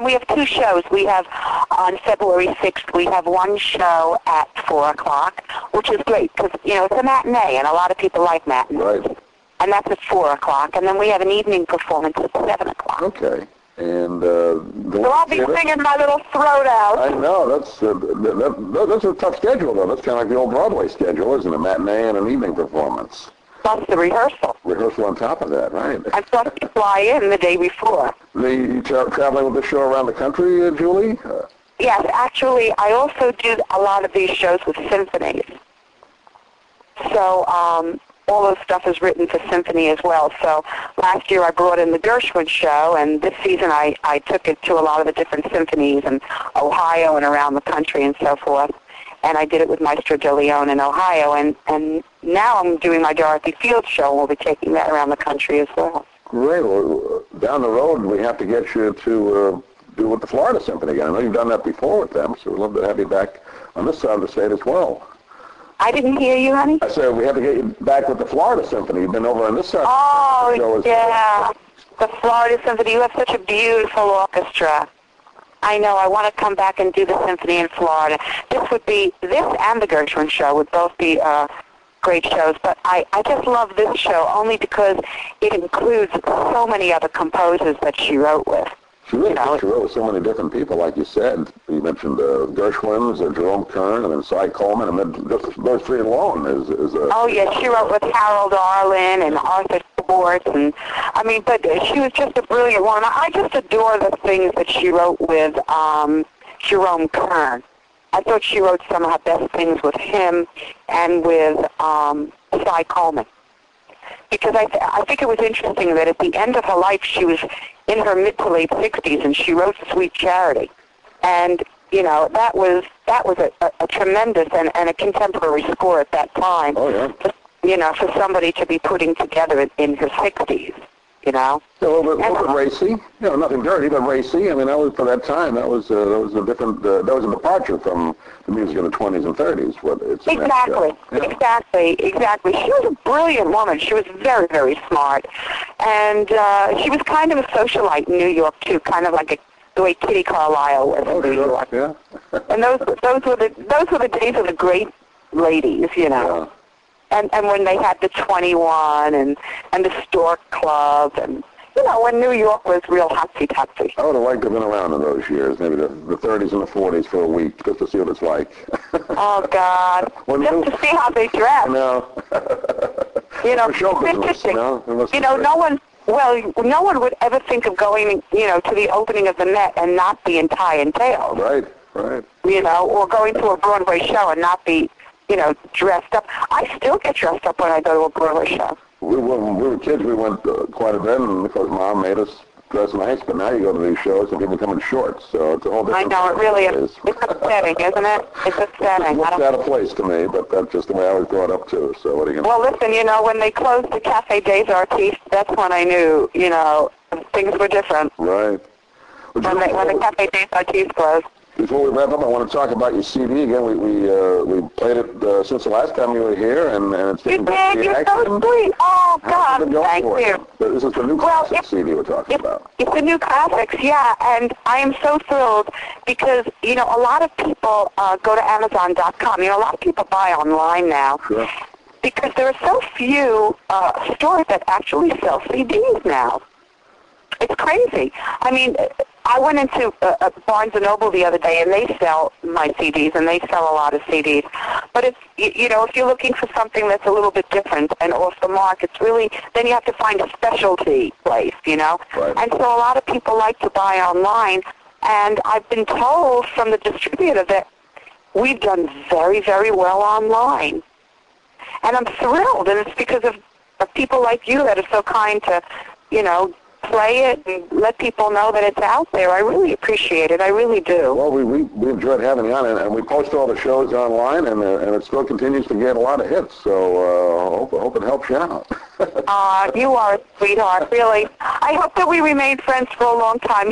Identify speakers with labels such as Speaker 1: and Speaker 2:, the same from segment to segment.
Speaker 1: We have two shows. We have, on February 6th, we have one show at 4 o'clock, which is great because, it's a matinee, and a lot of people like matinees.
Speaker 2: Right.
Speaker 1: And that's at 4 o'clock. And then we have an evening performance at 7 o'clock.
Speaker 2: Okay. And
Speaker 1: so I'll be singing my little throat out.
Speaker 2: I know. That's a tough schedule, though. That's kind of like the old Broadway schedule, isn't it? A matinee and an evening performance.
Speaker 1: Plus the rehearsal.
Speaker 2: Rehearsal on top of that, right?
Speaker 1: And plus you fly in the day before.
Speaker 2: Traveling with the show around the country, Julie?
Speaker 1: Yes, actually, I also do a lot of these shows with symphonies. So all this stuff is written for symphony as well. So last year I brought in the Gershwin show, and this season I took it to a lot of the different symphonies in Ohio and around the country and so forth. And I did it with Maestro De Leon in Ohio. And now I'm doing my Dorothy Field show, and we'll be taking that around the country as well.
Speaker 2: Great. Well, down the road, we have to get you to do with the Florida Symphony again. I know you've done that before with them, so we'd love to have you back on this side of the state as well.
Speaker 1: I didn't hear you, honey.
Speaker 2: I said we have to get you back with the Florida Symphony. You've been over on this side.
Speaker 1: Oh, yeah. The Florida Symphony. You have such a beautiful orchestra. I know. I want to come back and do the symphony in Florida. This and the Gershwin show would both be great shows. But I just love this show only because it includes so many other composers that she wrote with.
Speaker 2: She really she wrote with so many different people, like you said. You mentioned Gershwin's, Jerome Kern, and then Cy Coleman, and then just those three alone is
Speaker 1: Oh, yeah, she wrote with Harold Arlen and Arthur Schwartz, and but she was just a brilliant woman. I just adore the things that she wrote with Jerome Kern. I thought she wrote some of her best things with him and with Cy Coleman. Because I think it was interesting that at the end of her life, she was in her mid to late 60s, and she wrote Sweet Charity. And, that was a tremendous and a contemporary score at that time.
Speaker 2: Oh, yeah.
Speaker 1: For somebody to be putting together in her 60s, A
Speaker 2: little bit racy. Nothing dirty, but racy. That was, for that time, that was a different, that was a departure from the music of the 20s and 30s.
Speaker 1: Exactly. She was a brilliant woman. She was very, very smart. And she was kind of a socialite in New York, too, kind of like the way Kitty Carlisle was in New York.
Speaker 2: Yeah.
Speaker 1: And those were the days of the great ladies,
Speaker 2: Yeah.
Speaker 1: And when they had the 21 and the Stork Club, and when New York was real hotsy-totsy.
Speaker 2: I would have liked to have been around in those years, maybe the 30s and the 40s for a week, just to see what it's like.
Speaker 1: Oh, God. Just to see how they dress.
Speaker 2: No.
Speaker 1: It's interesting. No one would ever think of going, to the opening of the Met and not be in tie and tails.
Speaker 2: Right.
Speaker 1: Or going to a Broadway show and not be, dressed up. I still get dressed up when I go to a Broadway show.
Speaker 2: When we were kids, we went quite a bit, and because Mom made us dress nice, but now you go to these shows and people come in shorts, so it's a whole different.
Speaker 1: I know, it really is. It's upsetting, isn't it? It's upsetting.
Speaker 2: It looks out of place to me, but that's just the way I was brought up to, so what are you going to
Speaker 1: Well, listen, when they closed the Café des Artistes, that's when I knew, things were different.
Speaker 2: Right.
Speaker 1: When the Café des Artistes closed.
Speaker 2: Before we wrap up, I want to talk about your CD again. We played it since the last time you were here, and it's
Speaker 1: you did. You're so sweet. Oh God, thank you.
Speaker 2: But this is the new classic CD we're talking about.
Speaker 1: It's the new classics, yeah, and I am so thrilled because a lot of people go to Amazon.com. A lot of people buy online now.
Speaker 2: Sure.
Speaker 1: Because there are so few stores that actually sell CDs now. It's crazy. I went into Barnes & Noble the other day, and they sell my CDs, and they sell a lot of CDs. But if you're looking for something that's a little bit different and off the mark, it's really, then you have to find a specialty place,
Speaker 2: Right.
Speaker 1: And so a lot of people like to buy online, and I've been told from the distributor that we've done very, very well online. And I'm thrilled, and it's because of people like you that are so kind to, play it and let people know that it's out there. I really appreciate it. I really do.
Speaker 2: Well, we enjoyed having you on, and we post all the shows online, and it still continues to get a lot of hits. So hope it helps you out.
Speaker 1: You are a sweetheart, really. I hope that we remain friends for a long time.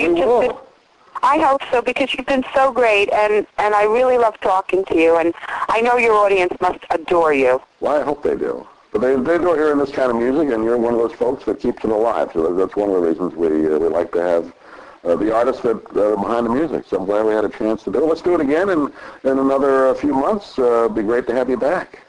Speaker 1: I hope so, because you've been so great, and I really love talking to you, and I know your audience must adore you.
Speaker 2: Well, I hope they do. But they do hearing this kind of music, and you're one of those folks that keeps it alive. So that's one of the reasons we like to have the artists that are behind the music. So I'm glad we had a chance to do it. Let's do it again in another few months. It'd be great to have you back.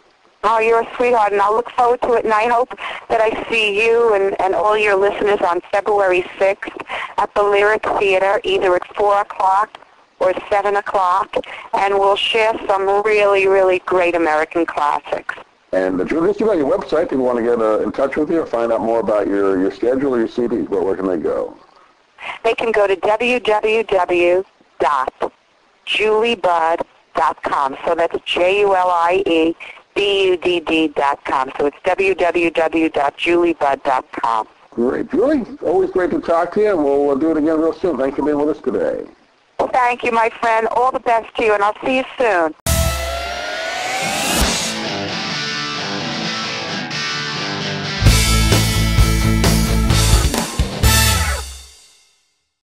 Speaker 1: Oh, you're a sweetheart, and I'll look forward to it, and I hope that I see you and all your listeners on February 6th at the Lyric Theater, either at 4 o'clock or 7 o'clock, and we'll share some really, really great American classics.
Speaker 2: And Julie, you got your website. If you want to get in touch with you or find out more about your schedule or your CDs, where can they go?
Speaker 1: They can go to www.juliebudd.com. So that's JULIEBUDD.com. So it's www.juliebudd.com.
Speaker 2: Great. Julie, always great to talk to you, and we'll do it again real soon. Thanks for being with us today.
Speaker 1: Thank you, my friend. All the best to you, and I'll see you soon.